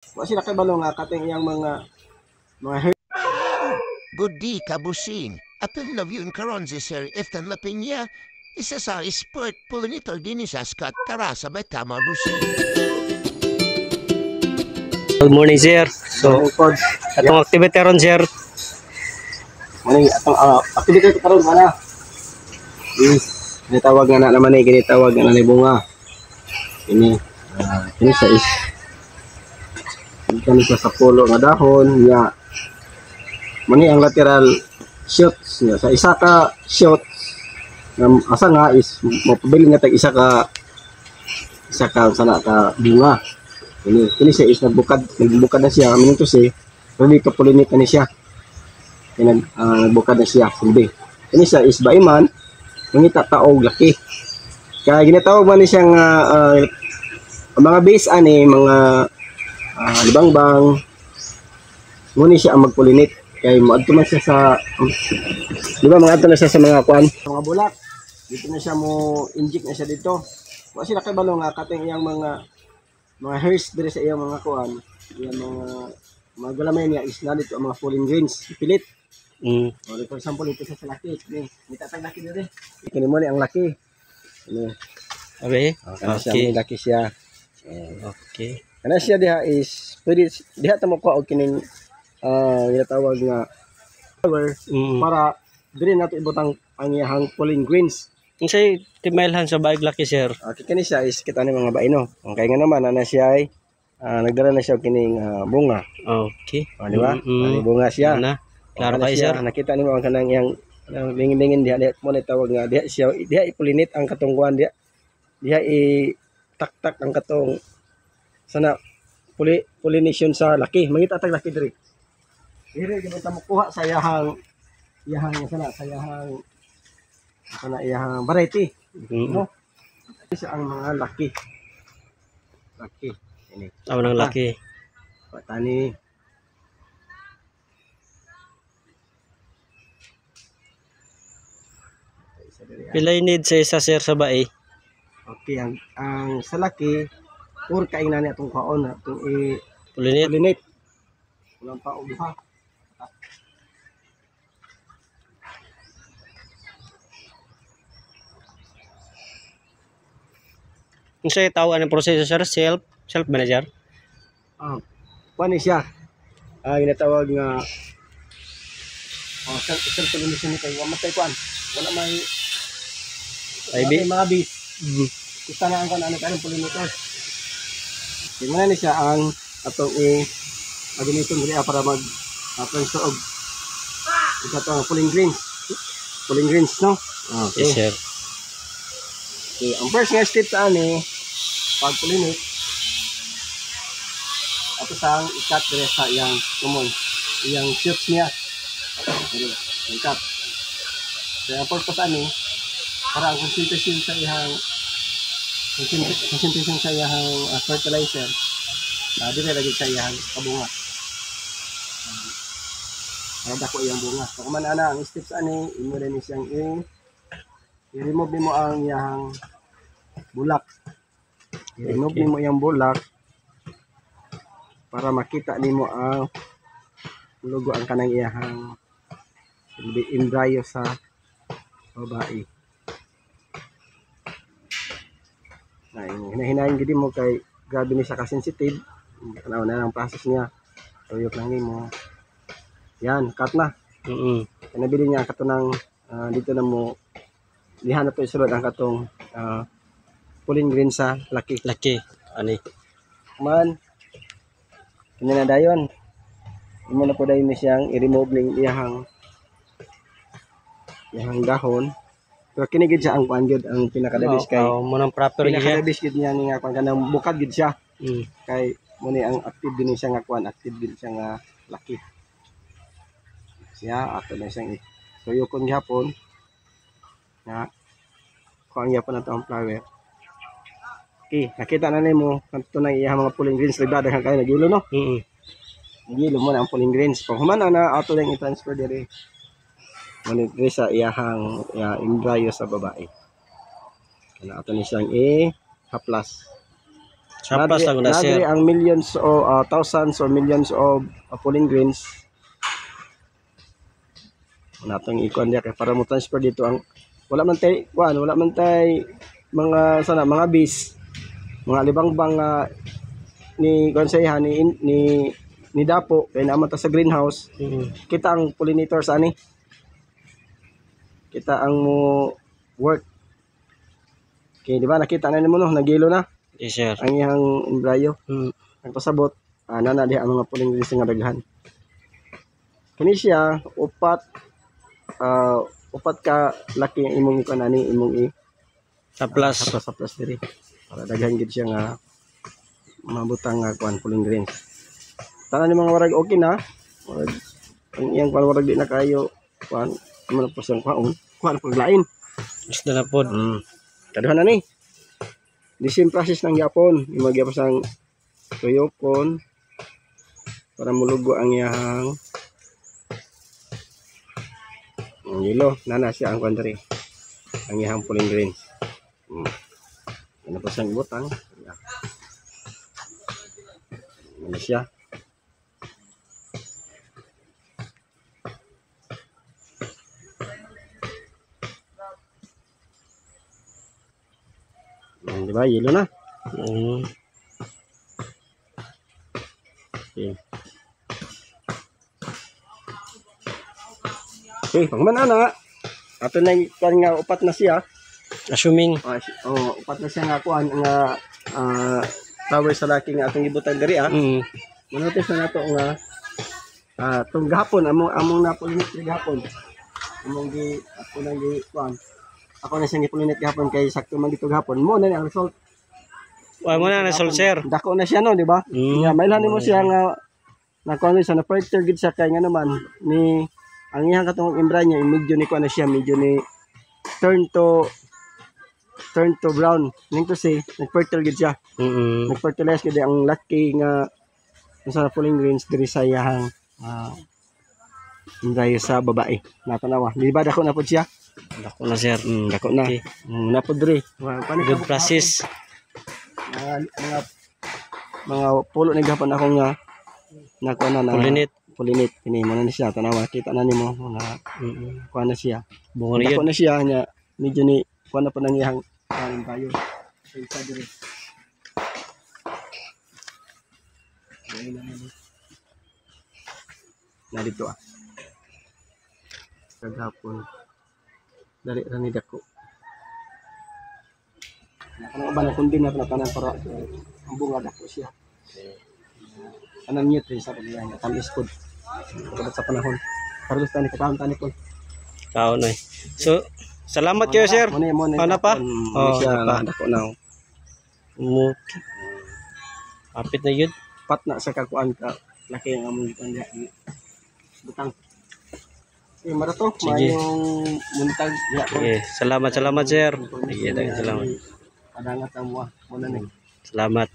Wa sila kay balo nga kating iyang mga hair. Good day, kabusing. Apel love you in karon si Sir Eftan Lapinya. Isa sa sport pollinator din sa Scott Tara sa Betama Busing. Good morning, sir. So, Pod. atong activity ron, sir. Mani atong activity karon ana. Is ginitawag nga na naman ginitawag nga na bunga. Ini sa is kani sa pulo nga dahon niya. Mani ang lateral shoots niya sa isa ka shot nga asa nga is mapabili nga tag isa ka sana ka bunga. Ini siya is nagbukad na siya minuto si ready to pollinate na siya. Nagbukad na siya silbi. Ini siya is baiman mangita taog laki. Kaya ginatawag man ni siyang mga base ani mga libangbang muni siya ang magpulinit kay moadto man siya sa di ba mga adto na siya sa mga kwan mga bulak dito na siya mo inject na siya dito wa sila kay balo nga kating iyang mga hairs dire sa iyang mga kwan iyang mga galamay niya is nalito ang mga pollen grains pilit. For example ito sa laki ni tatag laki dire kini mo ni ang laki ini Okay. okay. Laki siya Okay. kana siya diha is pwede diha ta mo kuha og kining ginatawag nga flower para diri nato ibutang ang iyang pollen grains. Unsay timailhan sa baig laki, sir? Okay kani siya is kita ni mga baino. Kay nga naman ana siya ay nagdala na siya og kining bunga. Okay. Di ba? Ani bunga siya. Na. Klaro kay, siya. sir. Nakita nimo ang kanang iyang lingin-lingin diha mo na tawag nga diha ipulinit ang katungkuan diha i-tak-tak ang katong sana pollination sa laki. Mangita tag laki diri. Diri gyud ta mo kuha sa iyang iyang variety. No? Isa ang mga laki. Ini. Tawag ng laki. Patani. Pilay need sa isa, sir, sa bae. Okay, ang sa laki or kainan ni atong kaon atong Pulinit. pollinate. Walang pa og duha. Unsay tawag ang proseso, sir? Self manager. Kuan ni siya. Ginatawag nga self-pollination ni kay wa matay kuan. Wala may mga bees. Kita na ang kuan ano kanang pollinator. Tingnan ni siya ang atong gamiton diri para mag transfer og ito to pollen grains. Pollen grains no? Okay. Yes, sir. Okay, ang first nga step sa ani pag-pollinate ato sang ikat dire sa iyang tumon, iyang shoots niya. Dire, ikat. So, ang purpose ani para ang concentration sa iyang fertilizer dire lagi sa iyang kabunga. Para dako iyang bunga. So, kuman ana ang steps ani imo din siyang i-remove nimo ang iyang bulak. I-remove nimo iyang bulak para makita nimo ang logo ang kanang iyang embryo sa babae. Na hinahin gid mo kay grabe ni siya ka sensitive. Tanaw na ang process niya. Tuyok lang nimo. Yan, cut na. Nabili niya katunang dito na mo diha na to isulod ang katong pollen grain sa laki. Ani. Man kanya na dayon. Imo na po dayon ni siyang i-remove ning iyang dahon. Pero kini gid siya ang kuan gyud ang pinaka-labis kay mo nang proper gyud. Pinaka-labis gid niya ni nga kuan kanang bukad gid siya. Kay mo ni ang active din siya nga kuan, active din siya nga laki. Siya ato na siyang tuyokon gyapon. Na kuan gyapon ato ang flower. Okay, nakita na nimo kanto nang iyang mga pollen grains ligdagan kay nagilo no. Nagilo mo na ang pollen grains. Pag humana na ato lang i-transfer diri. Manit diri sa iyang embryo sa babae. Kana ato ni siyang haplas. Surplus lang na sir. Nadiri ang millions o thousands or millions of pulling greens. Natong ikuan diya kay para mo transfer dito ang wala man tay mga sana mga bis, mga libangbang ni konsehan ni Dapo kay naman ta sa greenhouse. Kita ang pollinator sa ani. Kita ang mo work. Okay, di ba nakita na nimo no, nagilo na Yes sir. ang iyang embryo. Mm. Nagpasabot nana diha ang mga pulling greens nga daghan. Kini siya upat ka laki ang imong ikuan ani imong Surplus. sa plus diri para daghan gid siya nga mabutang nga kuan pulling greens. Tanan ni mga warag okay na. Warag, ang iyang kuan warag di na kayo kuan man po siyang kuan paglain. Gusto na po. Kaduhan na ni. The same process ng Japon, imagyapas ang tuyokon para mulugo ang iyang yelo nana siya ang kuan diri. Ang iyang pulling greens. Ano pa siyang butang? Ano siya? Di ba? Yelo na. Okay. Okay, pangman na. Ato na yung nga upat na siya. Assuming. Upat na siya nga kuan nga tower sa laki nga atong gibutan diri Manotis na nato nga tong gahapon among napulinit gahapon. Among ako nang kuan. Ako na siyang gipulinit gahapon kay sakto man dito gahapon. Mo na ni ang result. Mo na result sir. Dako na siya no, di ba? Yeah, mailhan nimo siya nga na kuan siya na fertile gid siya kay nga naman ni ang iyang katong embryo medyo ni kuan na siya, medyo ni turn to brown. Ning to say, nag-fertile gid siya. Nag-fertilize gid ang laki nga sa pulling greens diri sa iyang embryo sa babae. Natanawa. Di ba dako na pud siya? Dako na sir. Dako na. Okay. Na pud diri. Good process. Mga pulo ni gahapon ako nga nakuha na pulinit kini mo na siya tanawa kita na nimo mga kuha na siya Bunga dako na siya nya medyo ni kuha na pa nang iyang kanin tayo sa dire na dito kagapon dari ra ni dako ano ba na kundi na tanan para ang bunga dako siya anong nutrients sa paglayan tamis food kabat sa panahon para gusto ni katawon po Kao na. So salamat kayo sir. Ano pa? Siya dako na Okay. Kapit na yun. pat na sa kakuan ka laki ang among butang. Marato mayong muntag ya. Salamat sir. Salamat. Padangat ang mo na ni. Salamat.